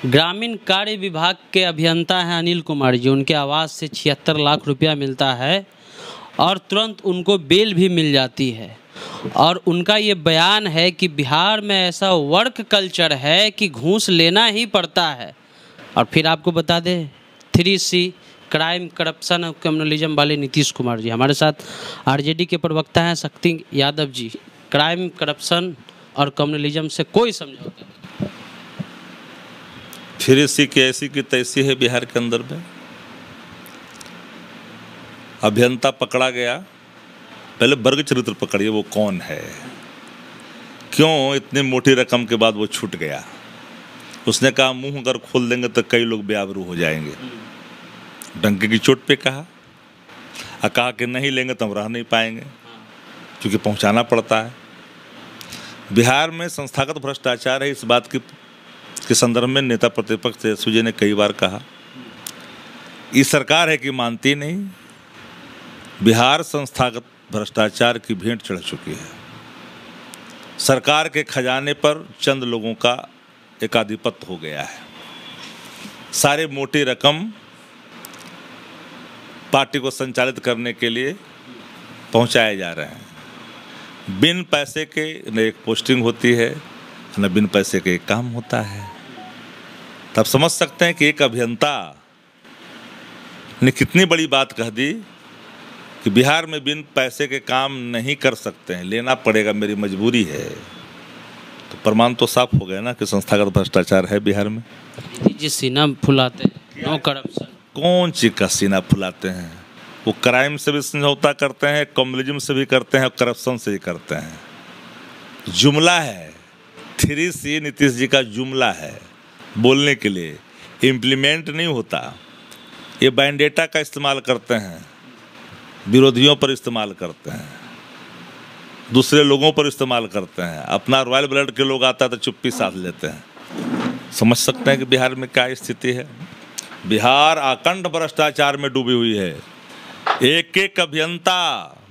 ग्रामीण कार्य विभाग के अभियंता हैं अनिल कुमार जी। उनके आवास से 76 लाख रुपया मिलता है और तुरंत उनको बेल भी मिल जाती है। और उनका ये बयान है कि बिहार में ऐसा वर्क कल्चर है कि घूस लेना ही पड़ता है। और फिर आपको बता दें 3C क्राइम करप्शन और कम्युनलिज्म वाले नीतीश कुमार जी हमारे साथ आरजेडी के प्रवक्ता हैं शक्ति यादव जी। क्राइम करप्शन और कम्युनलिज्म से कोई समझौता नहीं। 3C की ऐसी की तैसी है बिहार के अंदर में। अभियंता पकड़ा गया, पहले वर्ग चरित्र पकड़िए, वो कौन है, क्यों इतनी मोटी रकम के बाद वो छूट गया। उसने कहा मुंह अगर खोल देंगे तो कई लोग बेआबरू हो जाएंगे। डंके की चोट पे कहा कि नहीं लेंगे तो हम रह नहीं पाएंगे, क्योंकि पहुंचाना पड़ता है। बिहार में संस्थागत भ्रष्टाचार है, इस बात के संदर्भ में नेता प्रतिपक्ष तेजस्वी जी ने कई बार कहा। ये सरकार है कि मानती नहीं। बिहार संस्थागत भ्रष्टाचार की भेंट चढ़ चुकी है। सरकार के खजाने पर चंद लोगों का एकाधिपत्य हो गया है। सारे मोटी रकम पार्टी को संचालित करने के लिए पहुंचाए जा रहे हैं। बिन पैसे के न एक पोस्टिंग होती है, न बिन पैसे के एक काम होता है। तब समझ सकते हैं कि एक अभियंता ने कितनी बड़ी बात कह दी कि बिहार में बिन पैसे के काम नहीं कर सकते हैं, लेना पड़ेगा, मेरी मजबूरी है। तो प्रमाण तो साफ हो गया ना कि संस्थागत भ्रष्टाचार है बिहार में। जी सीना फुलाते हैं, नो करप्शन। कौन चीज का सीना फुलाते हैं? वो क्राइम से भी समझौता करते हैं, कम्युनलिज्म से भी करते हैं और करप्शन से भी करते हैं। जुमला है, 3C नीतीश जी का जुमला है बोलने के लिए, इम्प्लीमेंट नहीं होता। ये बैंडेटा का इस्तेमाल करते हैं, विरोधियों पर इस्तेमाल करते हैं, दूसरे लोगों पर इस्तेमाल करते हैं। अपना रॉयल ब्लड के लोग आता है तो चुप्पी साध लेते हैं। समझ सकते हैं कि बिहार में क्या स्थिति है। बिहार अखंड भ्रष्टाचार में डूबी हुई है। एक एक अभियंता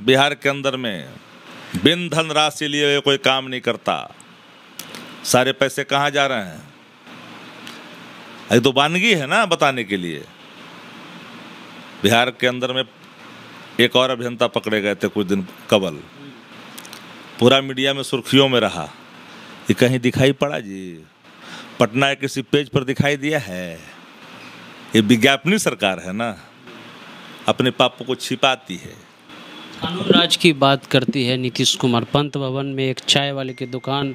बिहार के अंदर में बिन धनराशि लिए कोई काम नहीं करता। सारे पैसे कहाँ जा रहे हैं? ये तो वानगी है ना बताने के लिए। बिहार के अंदर में एक और अभियंता पकड़े गए थे कुछ दिन कबल, पूरा मीडिया में सुर्खियों में रहा। ये कहीं दिखाई पड़ा जी? पटना के किसी पेज पर दिखाई दिया है? ये विज्ञापनी सरकार है ना, अपने पापों को छिपाती है। कानून राज की बात करती है नीतीश कुमार। पंत भवन में एक चाय वाले की दुकान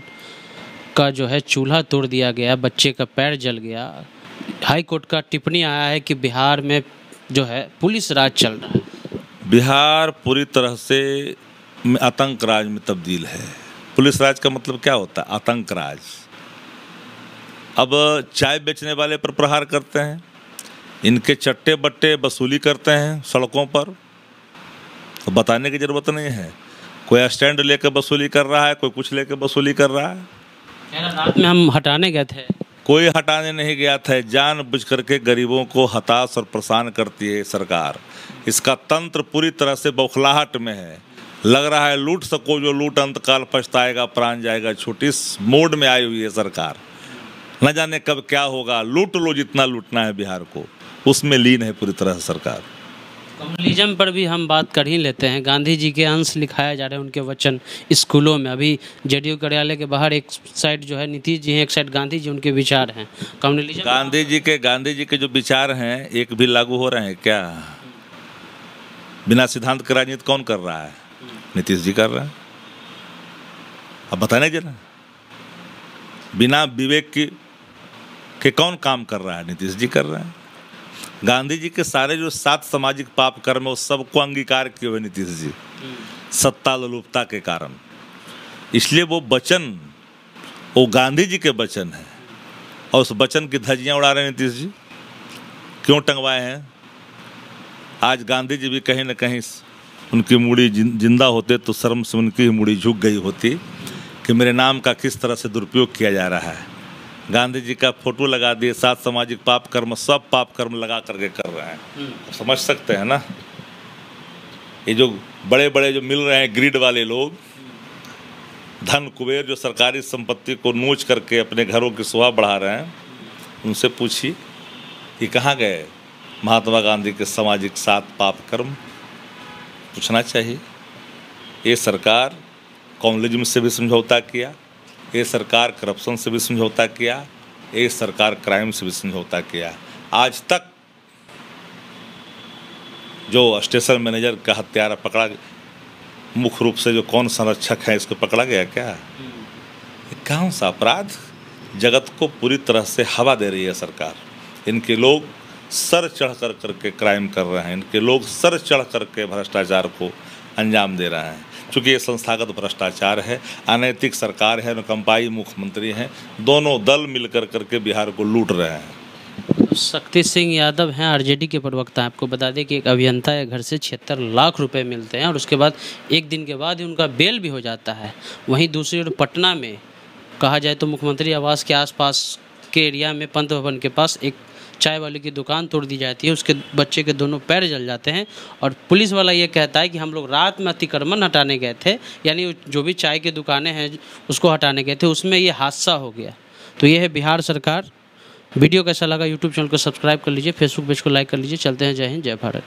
का जो है चूल्हा तोड़ दिया गया, बच्चे का पैर जल गया। हाई कोर्ट का टिप्पणी आया है कि बिहार में जो है पुलिस राज चल रहा है। बिहार पूरी तरह से आतंक राज में तब्दील है। पुलिस राज का मतलब क्या होता है? आतंक राज। अब चाय बेचने वाले पर प्रहार करते हैं, इनके चट्टे बट्टे वसूली करते हैं सड़कों पर। तो बताने की जरूरत नहीं है। कोई स्टैंड लेकर वसूली कर रहा है, कोई कुछ लेकर वसूली कर रहा है। रात में हम हटाने गए थे, कोई हटाने नहीं गया था। जानबूझ करके गरीबों को हताश और परेशान करती है सरकार। इसका तंत्र पूरी तरह से बौखलाहट में है। लग रहा है लूट सको जो लूट, अंतकाल पछताएगा, प्राण जाएगा छूट। इस मोड में आई हुई है सरकार। न जाने कब क्या होगा। लूट लो जितना लूटना है बिहार को, उसमें लीन है पूरी तरह से सरकार। कम्युनलिज्म पर भी हम बात कर ही लेते हैं। गांधी जी के अंश लिखाया जा रहे हैं, उनके वचन स्कूलों में। अभी जेडीयू कार्यालय के बाहर एक साइड जो है नीतीश जी हैं, एक साइड गांधी जी, उनके विचार हैं कम्युनलिज्म। गांधी जी के जो विचार हैं एक भी लागू हो रहे हैं क्या? बिना सिद्धांत के राजनीति कौन कर रहा है? नीतीश जी कर रहे हैं। अब बताने जरा, बिना विवेक के कौन काम कर रहा है? नीतीश जी कर रहे हैं। गांधी जी के सारे जो 7 सामाजिक पाप कर्म है, वो सबको अंगीकार किए हुए नीतीश जी, सत्ता लोलुपता के कारण। इसलिए वो वचन, वो गांधी जी के वचन है, और उस वचन की धज्जियां उड़ा रहे हैं नीतीश जी। क्यों टंगवाए हैं? आज गांधी जी भी कहीं ना कहीं उनकी मूड़ी जिंदा होते तो शर्म से उनकी मूड़ी झुक गई होती कि मेरे नाम का किस तरह से दुरुपयोग किया जा रहा है। गांधी जी का फोटो लगा दिए, 7 सामाजिक पाप कर्म, सब पाप कर्म लगा करके कर रहे हैं। तो समझ सकते हैं ना, ये जो बड़े बड़े जो मिल रहे हैं ग्रिड वाले लोग, धन कुबेर जो सरकारी संपत्ति को नोच करके अपने घरों की शोभा बढ़ा रहे हैं, उनसे पूछिए कि कहाँ गए महात्मा गांधी के सामाजिक 7 पाप कर्म, पूछना चाहिए। ये सरकार कम्युनिज्म से भी समझौता किया, ये सरकार करप्शन से भी समझौता किया, ये सरकार क्राइम से भी समझौता किया। आज तक जो स्टेशन मैनेजर का हत्यारा पकड़ा, मुख्य रूप से जो कौन संरक्षक है, इसको पकड़ा गया क्या? ये कौन सा अपराध? जगत को पूरी तरह से हवा दे रही है सरकार। इनके लोग सर चढ़ कर करके क्राइम कर रहे हैं, इनके लोग सर चढ़ करके भ्रष्टाचार को अंजाम दे रहे हैं। चूँकि ये संस्थागत भ्रष्टाचार है, अनैतिक सरकार है, अनुकंपाई मुख्यमंत्री हैं, दोनों दल मिलकर करके बिहार को लूट रहे हैं। शक्ति सिंह यादव हैं, आरजेडी के प्रवक्ता। आपको बता दें कि एक अभियंता के घर से 76 लाख रुपए मिलते हैं और उसके बाद एक दिन के बाद ही उनका बेल भी हो जाता है। वहीं दूसरी ओर पटना में कहा जाए तो मुख्यमंत्री आवास के आसपास के एरिया में पंत भवन के पास एक चाय वाले की दुकान तोड़ दी जाती है, उसके बच्चे के दोनों पैर जल जाते हैं और पुलिस वाला ये कहता है कि हम लोग रात में अतिक्रमण हटाने गए थे, यानी जो भी चाय की दुकानें हैं उसको हटाने गए थे, उसमें ये हादसा हो गया। तो ये है बिहार सरकार। वीडियो कैसा लगा यूट्यूब चैनल को सब्सक्राइब कर लीजिए, फेसबुक पेज को लाइक कर लीजिए। चलते हैं, जय हिंद, जय भारत।